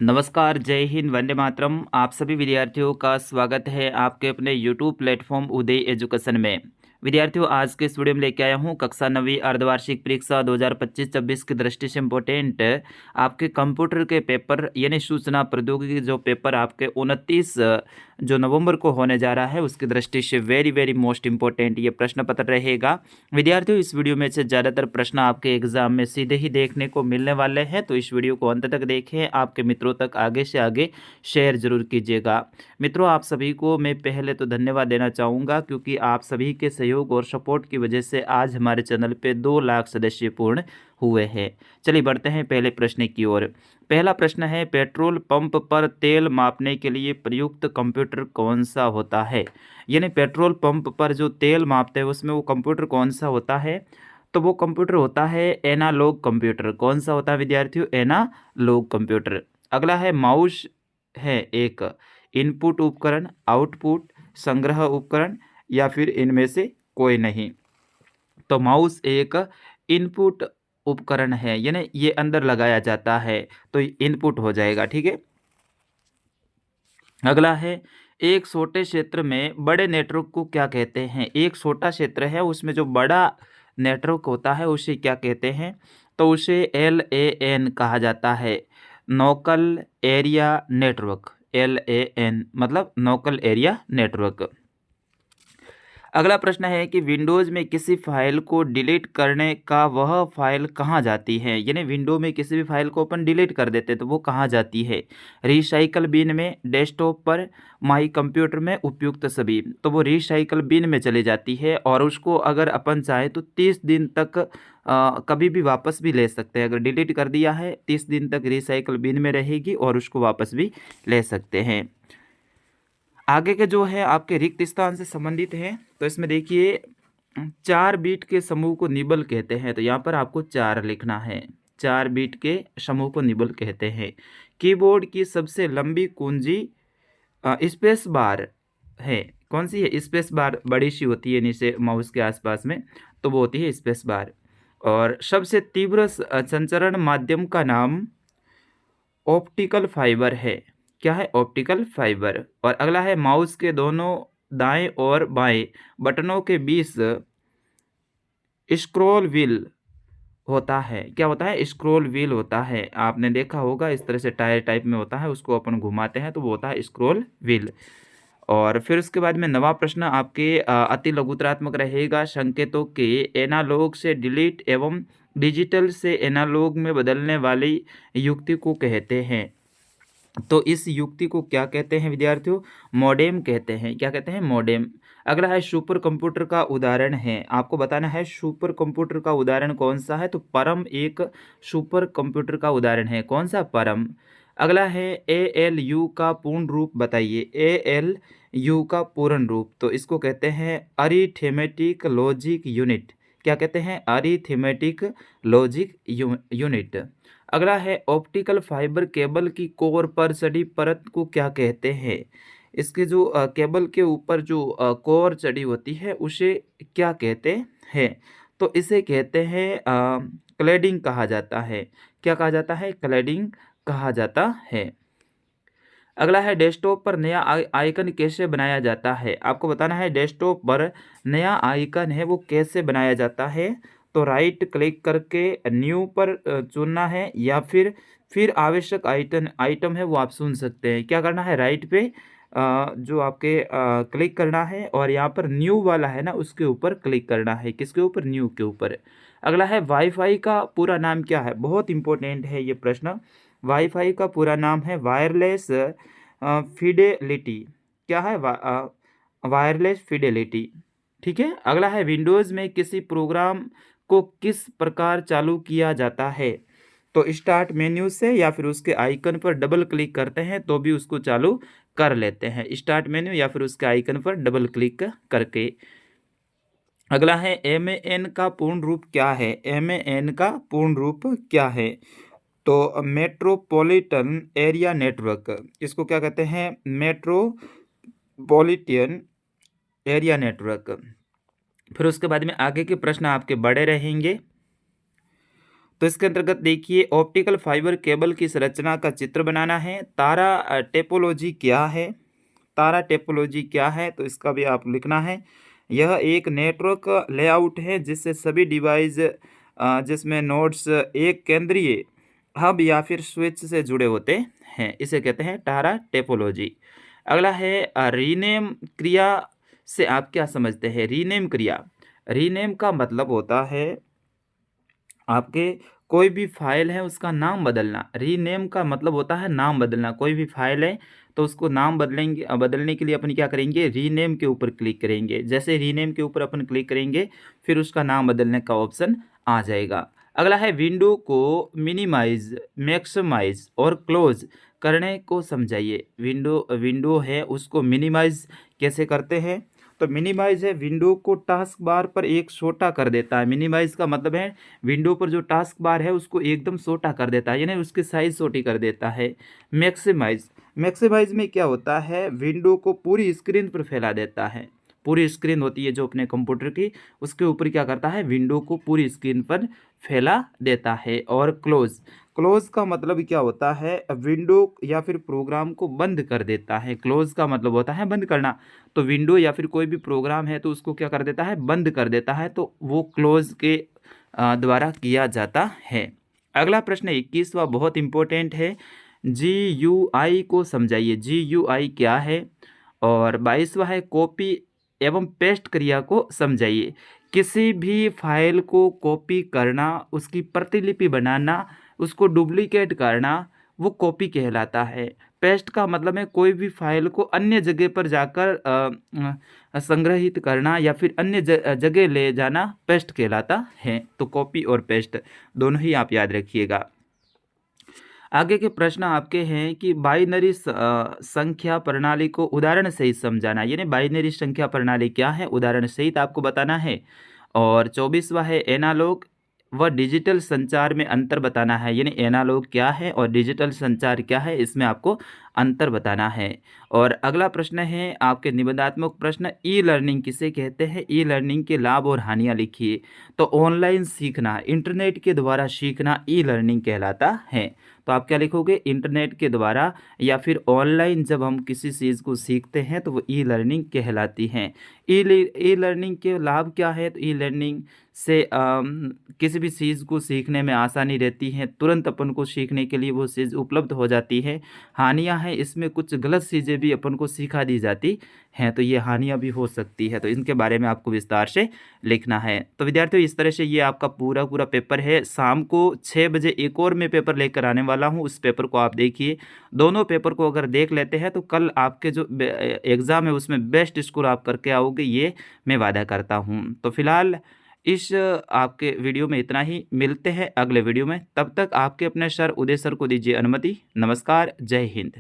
नमस्कार, जय हिंद, वंदे मातरम। आप सभी विद्यार्थियों का स्वागत है आपके अपने यूट्यूब प्लेटफॉर्म उदय एजुकेशन में। विद्यार्थियों, आज के इस वीडियो में लेके आया हूँ कक्षा 9वीं अर्धवार्षिक परीक्षा 2025-26 की दृष्टि से इम्पोर्टेंट आपके कंप्यूटर के पेपर यानी सूचना प्रौद्योगिकी जो पेपर आपके 29 जो नवंबर को होने जा रहा है उसकी दृष्टि से वेरी वेरी मोस्ट इम्पोर्टेंट ये प्रश्न पत्र रहेगा। विद्यार्थियों, इस वीडियो में से ज़्यादातर प्रश्न आपके एग्जाम में सीधे ही देखने को मिलने वाले हैं, तो इस वीडियो को अंत तक देखें, आपके मित्रों तक आगे से आगे शेयर जरूर कीजिएगा। मित्रों, आप सभी को मैं पहले तो धन्यवाद देना चाहूँगा क्योंकि आप सभी के सहयोग और सपोर्ट की वजह से आज हमारे चैनल पे 2 लाख सदस्य पूर्ण हुए हैं। चलिए बढ़ते हैं पहले प्रश्न की ओर। पहला प्रश्न है, पेट्रोल पंप पर तेल मापने के लिए प्रयुक्त कंप्यूटर कौन सा होता है? यानी पेट्रोल पंप पर जो तेल मापते हैं उसमें वो कंप्यूटर कौन सा होता है? तो वो कंप्यूटर होता है एनालॉग कंप्यूटर। कौन सा होता है विद्यार्थियों? Analogue computer. अगला है, माउस है एक इनपुट उपकरण, आउटपुट संग्रह उपकरण या फिर इनमें से कोई नहीं। तो माउस एक इनपुट उपकरण है, यानी ये अंदर लगाया जाता है तो इनपुट हो जाएगा। ठीक है। अगला है, एक छोटे क्षेत्र में बड़े नेटवर्क को क्या कहते हैं? एक छोटा क्षेत्र है उसमें जो बड़ा नेटवर्क होता है उसे क्या कहते हैं? तो उसे LAN कहा जाता है, लोकल एरिया नेटवर्क। LAN मतलब लोकल एरिया नेटवर्क। अगला प्रश्न है कि विंडोज़ में किसी फाइल को डिलीट करने का वह फाइल कहाँ जाती है? यानी विंडो में किसी भी फाइल को अपन डिलीट कर देते हैं तो वो कहाँ जाती है? रिसाइकल बिन में, डेस्कटॉप पर, माई कंप्यूटर में, उपयुक्त सभी। तो वो रिसाइकल बिन में चली जाती है और उसको अगर अपन चाहे तो 30 दिन तक कभी भी वापस भी ले सकते हैं। अगर डिलीट कर दिया है 30 दिन तक रिसाइकल बिन में रहेगी और उसको वापस भी ले सकते हैं। आगे के जो है आपके रिक्त स्थान से संबंधित हैं, तो इसमें देखिए 4 बीट के समूह को निबल कहते हैं, तो यहाँ पर आपको 4 लिखना है। 4 बीट के समूह को निबल कहते हैं। कीबोर्ड की सबसे लंबी कुंजी स्पेस बार है। कौन सी है? स्पेस बार बड़ी सी होती है नीचे माउस के आसपास में, तो वो होती है स्पेस बार। और सबसे तीव्र संचरण माध्यम का नाम ऑप्टिकल फाइबर है। क्या है? Optical fibre. और अगला है, माउस के दोनों दाएं और बाएं बटनों के बीच स्क्रॉल व्हील होता है। क्या होता है? स्क्रॉल व्हील होता है। आपने देखा होगा इस तरह से टायर टाइप में होता है, उसको अपन घुमाते हैं तो वो होता है स्क्रॉल व्हील। और फिर उसके बाद में नवा प्रश्न आपके अति लघुतरात्मक रहेगा। संकेतों के एनालॉग से डिलीट एवं डिजिटल से एनालॉग में बदलने वाली युक्ति को कहते हैं। तो इस युक्ति को क्या कहते हैं विद्यार्थियों? मॉडेम कहते हैं। क्या कहते हैं? मॉडेम। अगला है, सुपर कंप्यूटर का उदाहरण है। आपको बताना है सुपर कंप्यूटर का उदाहरण कौन सा है? तो परम एक सुपर कंप्यूटर का उदाहरण है। कौन सा? परम। अगला है, ALU का पूर्ण रूप बताइए। ALU का पूर्ण रूप, तो इसको कहते हैं अरिथमेटिक लॉजिक यूनिट। क्या कहते हैं? Arithmetic logic unit. अगला है, ऑप्टिकल फाइबर केबल की कोर पर चढ़ी परत को क्या कहते हैं? इसके जो केबल के ऊपर जो कोर चढ़ी होती है उसे क्या कहते हैं? तो इसे कहते हैं क्लैडिंग कहा जाता है। क्या कहा जाता है? क्लैडिंग कहा जाता है। अगला है, डेस्कटॉप पर नया आइकन कैसे बनाया जाता है? आपको बताना है डेस्कटॉप पर नया आइकन है वो कैसे बनाया जाता है। तो राइट क्लिक करके न्यू पर चुनना है या फिर आवश्यक आइटम है वो आप चुन सकते हैं। क्या करना है? राइट पे जो आपके क्लिक करना है और यहाँ पर न्यू वाला है ना उसके ऊपर क्लिक करना है। किसके ऊपर? न्यू के ऊपर। अगला है, वाईफाई का पूरा नाम क्या है? बहुत इंपॉर्टेंट है ये प्रश्न। वाईफाई का पूरा नाम है वायरलेस फिडेलिटी। क्या है? Wireless Fidelity. ठीक है। अगला है, विंडोज़ में किसी प्रोग्राम को किस प्रकार चालू किया जाता है? तो स्टार्ट मेन्यू से या फिर उसके आइकन पर डबल क्लिक करते हैं तो भी उसको चालू कर लेते हैं। स्टार्ट मेन्यू या फिर उसके आइकन पर डबल क्लिक करके। अगला है, MAN का पूर्ण रूप क्या है? MAN का पूर्ण रूप क्या है? तो मेट्रोपॉलिटन एरिया नेटवर्क। इसको क्या कहते हैं? Metropolitan area network. फिर उसके बाद में आगे के प्रश्न आपके बड़े रहेंगे। तो इसके अंतर्गत देखिए, ऑप्टिकल फाइबर केबल की संरचना का चित्र बनाना है। तारा टेपोलॉजी क्या है? तारा टेपोलॉजी क्या है? तो इसका भी आप लिखना है। यह एक नेटवर्क लेआउट है जिससे सभी डिवाइस जिसमें नोड्स एक केंद्रीय हब या फिर स्विच से जुड़े होते हैं, इसे कहते हैं तारा टेपोलॉजी। अगला है रीनेम क्रिया से आप क्या समझते हैं? रीनेम क्रिया, रीनेम का मतलब होता है आपके कोई भी फाइल है उसका नाम बदलना। रीनेम का मतलब होता है नाम बदलना। कोई भी फाइल है तो उसको नाम बदलने के लिए अपन क्या करेंगे? रीनेम के ऊपर क्लिक करेंगे। जैसे रीनेम के ऊपर अपन क्लिक करेंगे फिर उसका नाम बदलने का ऑप्शन आ जाएगा। अगला है विंडो को मिनिमाइज, मैक्सिमाइज और क्लोज करने को समझाइए। विंडो है उसको मिनिमाइज कैसे करते हैं? तो मिनिमाइज है विंडो को टास्क बार पर एक छोटा कर देता है। मिनिमाइज का मतलब है विंडो पर जो टास्क बार है उसको एकदम छोटा कर देता है, यानी उसकी साइज छोटी कर देता है। मैक्सिमाइज, मैक्सिमाइज में क्या होता है? विंडो को पूरी स्क्रीन पर फैला देता है। पूरी स्क्रीन होती है जो अपने कंप्यूटर की, उसके ऊपर क्या करता है? विंडो को पूरी स्क्रीन पर फैला देता है। और क्लोज, क्लोज का मतलब क्या होता है? विंडो या फिर प्रोग्राम को बंद कर देता है। क्लोज का मतलब होता है बंद करना। तो विंडो या फिर कोई भी प्रोग्राम है तो उसको क्या कर देता है? बंद कर देता है। तो वो क्लोज के द्वारा किया जाता है। अगला प्रश्न 21वां बहुत इंपॉर्टेंट है। GUI को समझाइए। GUI क्या है? और 22वां है कॉपी एवं पेस्ट क्रिया को समझाइए। किसी भी फाइल को कॉपी करना, उसकी प्रतिलिपि बनाना, उसको डुप्लीकेट करना, वो कॉपी कहलाता है। पेस्ट का मतलब है कोई भी फाइल को अन्य जगह पर जाकर संग्रहित करना या फिर अन्य जगह ले जाना पेस्ट कहलाता है। तो कॉपी और पेस्ट दोनों ही आप याद रखिएगा। आगे के प्रश्न आपके हैं कि बाइनरी संख्या प्रणाली को उदाहरण सहित समझाना, यानी बाइनरी संख्या प्रणाली क्या है उदाहरण सहित आपको बताना है। और 24वां है एनालॉग व डिजिटल संचार में अंतर बताना है, यानी एनालॉग क्या है और डिजिटल संचार क्या है, इसमें आपको अंतर बताना है। और अगला प्रश्न है आपके निबंधात्मक प्रश्न, ई लर्निंग किसे कहते हैं? ई लर्निंग के लाभ और हानियाँ लिखिए। तो ऑनलाइन सीखना, इंटरनेट के द्वारा सीखना ई लर्निंग कहलाता है। तो आप क्या लिखोगे? इंटरनेट के द्वारा या फिर ऑनलाइन जब हम किसी चीज़ को सीखते हैं तो वो ई लर्निंग कहलाती हैं। ई लर्निंग के लाभ क्या है? तो ई लर्निंग से किसी भी चीज़ को सीखने में आसानी रहती है, तुरंत अपन को सीखने के लिए वो चीज़ उपलब्ध हो जाती है। हानियाँ हैं, इसमें कुछ गलत चीज़ें भी अपन को सिखा दी जाती हैं, तो ये हानियाँ भी हो सकती है, तो इनके बारे में आपको विस्तार से लिखना है। तो विद्यार्थियों इस तरह से ये आपका पूरा पेपर है। शाम को 6 बजे एक और मैं पेपर लेकर आने वाला हूँ, उस पेपर को आप देखिए। दोनों पेपर को अगर देख लेते हैं तो कल आपके जो एग्ज़ाम है उसमें बेस्ट स्कोर आप करके आओगे, ये मैं वादा करता हूँ। तो फिलहाल इस आपके वीडियो में इतना ही, मिलते हैं अगले वीडियो में। तब तक आपके अपने सर उदय सर को दीजिए अनुमति। नमस्कार, जय हिंद।